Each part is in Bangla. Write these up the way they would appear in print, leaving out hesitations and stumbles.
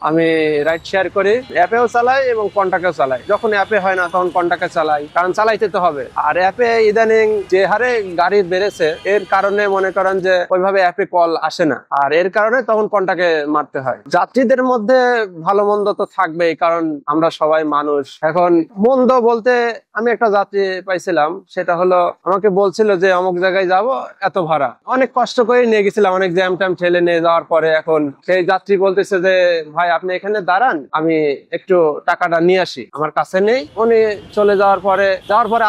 আমি রাইড শেয়ার করি, অ্যাপেও চালাই এবং কন্টাক্টেও চালাই। যখন অ্যাপে হয় না তখন কন্টাক্টে চালাই, কারণ চালাইতে তো হবে। আর অ্যাপে ইদানিং যে হারে গাড়ি বেড়েছে এর কারণে মনে করেন যে ওইভাবে অ্যাপে কল আসে না, আর এর কারণে তখন কন্টাক্টে মারতে হয়। যাত্রীদের মধ্যে ভালো মন্দ তো থাকবেই, কারণ আমরা সবাই মানুষ। এখন মন্দ বলতে আমি একটা যাত্রী পাইছিলাম, সেটা হলো আমাকে বলছিল যে অমুক জায়গায় যাব, এত ভাড়া। অনেক কষ্ট করে নিয়ে গেছিলাম, অনেক জ্যাম ট্যাম ঠেলে নিয়ে যাওয়ার পরে এখন সেই যাত্রী বলতেছে যে ভাই আপনি এখানে দাঁড়ান, আমি একটু টাকাটা নিয়ে আসি, আমার কাছে নেই। উনি চলে যাওয়ার পরে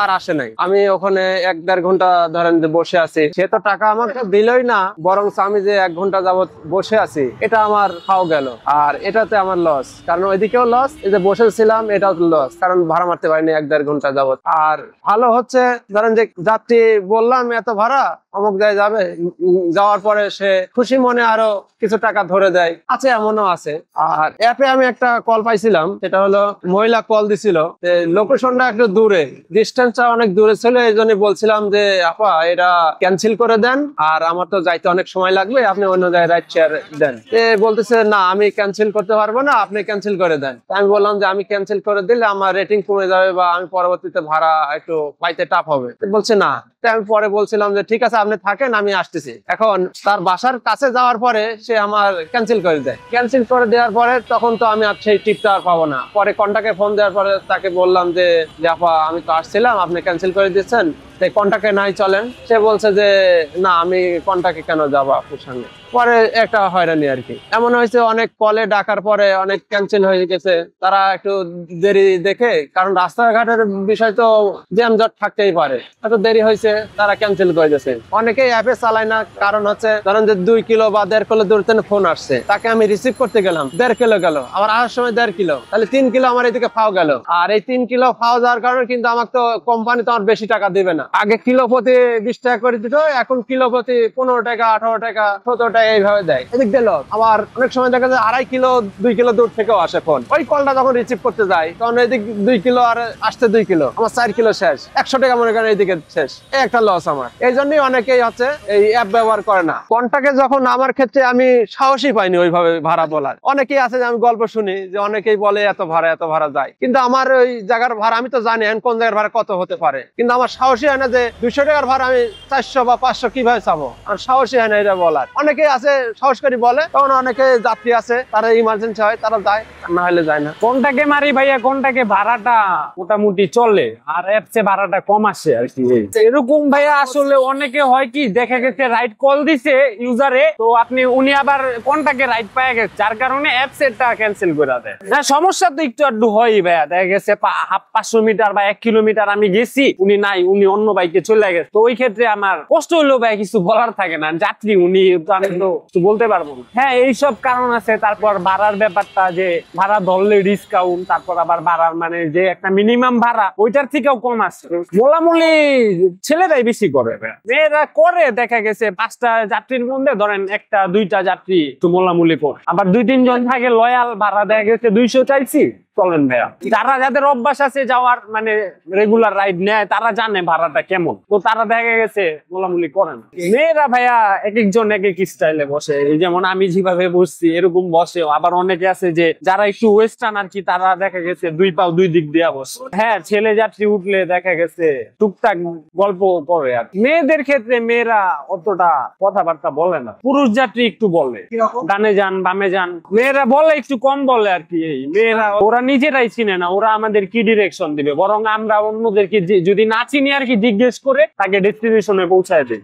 আর আসে নাই। আমি ওখানে 1-1.5 ঘন্টা ধরেন যে বসে আছি, সে তো টাকা আমাকে দিলই না, বরং আমি যে 1 ঘন্টা যাবত বসে আছি এটা আমার খাও গেল, আর এটাতে আমার লস, কারণ ওইদিকেও লস, এই যে বসেছিলাম এটাও লস, কারণ ভাড়া মারতে পারিনি 1-1.5 ঘন্টা যাবত। আর ভালো হচ্ছে ধরেন যে যাত্রী বললাম এত ভাড়া অমুক জায়গায় যাবে, যাওয়ার পরে সে খুশি মনে আরো কিছু টাকা ধরে দেয়, আছে এমনও আছে। আর অ্যাপে আমি একটা কল পাইছিলাম, সেটা হলো মহিলা কল দিছিল, লোকেশনটা একটু দূরে, ডিস্টেন্সটা অনেক দূরে ছিল, এই জন্য বলছিলাম যে আপা এটা ক্যান্সেল করে দেন, আর আমার তো যাইতে অনেক সময় লাগবে, আপনি অন্য জায়গায় রাইড শেয়ার দেন। বলতেছে না আমি ক্যান্সেল করতে পারবো না, আপনি ক্যান্সেল করে দেন। আমি বললাম যে আমি ক্যান্সেল করে দিলে আমার রেটিং কমে যাবে বা আমি পরবর্তীতে ভাড়া একটু পাইতে টাফ হবে। বলছে না। আমি পরে বলছিলাম যে ঠিক আছে আপনি থাকেন, আমি আসতেছি। এখন তার বাসার কাছে যাওয়ার পরে সে আমার ক্যান্সেল করে দেয়। ক্যান্সেল করে দেওয়ার পরে তখন তো আমি আর সেই টিপটা আর পাবো না। পরে কন্টাক্টে ফোন দেওয়ার পরে তাকে বললাম যে আপা আমি তো আসছিলাম, আপনি ক্যান্সেল করে দিচ্ছেন, তাই কন্টাক্টে নাই চলেন। সে বলছে যে না আমি কন্টাক্টে কেন যাবো আপনার সঙ্গে। পরে একটা হয়রানি আর কি এমন হয়েছে, অনেক কলে ডাকার পরে অনেক ক্যান্সেল হয়ে গেছে। তারা একটু দেরি দেখে, কারণ রাস্তাঘাটের বিষয় তো জ্যামজট থাকতেই পারে, এত দেরি হয়েছে তারা ক্যান্সেল করে দিয়েছে। অনেকেই অ্যাপে চালায় না, কারণ হচ্ছে ধরেন যে 2 কিলো বা 1.5 কিলো দূর থেকে ফোন আসছে, তাকে আমি রিসিভ করতে গেলাম, 1.5 কিলো গেল, আবার আসার সময় 1.5 কিলো, তাহলে 3 কিলো আমার এদিকে ফাও গেল। আর এই 3 কিলো ফাও যাওয়ার কারণে কিন্তু আমাকে তো কোম্পানি তো আমার বেশি টাকা দিবে না। আগে কিলো প্রতি 20 টাকা করে দিত, এখন কিলো প্রতি 15 টাকা 18 টাকা 17 টাকা এইভাবে দেয়। এদিক দিল আবার অনেক সময় দেখা যায় 2.5 কিলো 2 কিলো দূর থেকেও আসে ফোন। ওই কলটা যখন রিসিভ করতে যায় তখন এদিক 2 কিলো আর আসতে 2 কিলো, আমার 4 কিলো শেষ, 100 টাকা মনে করেন এইদিকে শেষ, একটা লস আমার। এই জন্যই অনেকেই হচ্ছে এই অ্যাপ ব্যবহার করে না। কন্টাক্টে যখন আমার ক্ষেত্রে আমি সাহসই পাইনি ওইভাবে ভাড়া বলার। অনেকেই আছে যে আমি গল্প শুনি যে অনেকেই বলে এত ভাড়া যায়, কিন্তু আমার ওই জায়গার ভাড়া আমি তো জানি কোন জায়গার ভাড়া কত হতে পারে, কিন্তু আমার সাহসই হয় না যে 200 টাকার ভাড়া আমি 400 বা 500 কিভাবে চাবো, আর সাহসই হয় না এটা বলার। অনেকেই আছে সাহস করে বলে, তখন অনেকে যাত্রী আছে তারা ইমার্জেন্সি হয় তারা যায়, না হলে যায় না। কোনটাকে মারি ভাইয়া, কোনটাকে ভাড়াটা মোটামুটি চলে আর অ্যাপসে ভাড়াটা কম আসে আর কি। এরকম ভাইয়া আসলে অনেকে হয় কি দেখা গেছে রাইড কল দিছে ইউজারে, তো উনি আবার কোনটাকে রাইড পায় গেছে, যার কারণে অ্যাপস এটা ক্যান্সেল করে দেয়। না সমস্যা তো একটু আধটু হয় ভাইয়া, দেখা গেছে 500 মিটার বা 1 কিলোমিটার আমি গেছি, উনি নাই, উনি অন্য বাইকে চলে গেছে, তো ওই ক্ষেত্রে আমার কষ্ট হলেও ভাই কিছু বলার থাকে না, যাত্রী উনি, আমি তো কিছু বলতে পারবো না। হ্যাঁ এইসব কারণ আছে। তারপর ভাড়ার ব্যাপারটা, যে ভাড়া ধরলে ডিসকাউন্ট, তারপর আবার ভাড়ার মানে যে একটা মিনিমাম ভাড়া ওইটার থেকেও কম আছে। মোলামুলি ছেলেরাই বেশি করে, মেয়েরা করে দেখা গেছে 5টা যাত্রীর মধ্যে ধরেন 1-2টা যাত্রী একটু মোলামুলি করে, আবার 2-3 জন থাকে লয়াল, ভাড়া দেখা গেছে 200 চাইছি চলেন ভাইয়া। যাদের অভ্যাস আছে যাওয়ার, মানে রেগুলার রাইড নেয়, তারা জানে ভাড়াটা কেমন, তো তারা দেখা গেছে মোলামুলি করে না। মেয়েরা ভাইয়া এক একজন এক এক স্টাইলে বসে, যেমন আমি যেভাবে বসছি এরকম বসে। আবার অনেকে আছে যে যারা একটু ওয়েস্টার্ন আর কি, তারা দেখা গেছে 2 পাও 2 দিক দিয়ে বসে। হ্যাঁ ছেলে যাত্রী উঠলে দেখা গেছে টুকটাক গল্প করে। আর মেয়েদের ক্ষেত্রে মেয়েরা অতটা কথাবার্তা বলে না, পুরুষ যাত্রী একটু বলে, ডানে যান বামে যান, মেয়েরা বলে একটু কম বলে আর কি। এই মেয়েরা ওরা নিজেরাই চিনে না, ওরা আমাদের কি ডিরেকশন দিবে, বরং আমরা অন্যদেরকে যদি না চিনি আর কি জিজ্ঞেস করে তাকে ডেস্টিনেশনে পৌঁছায় দিই।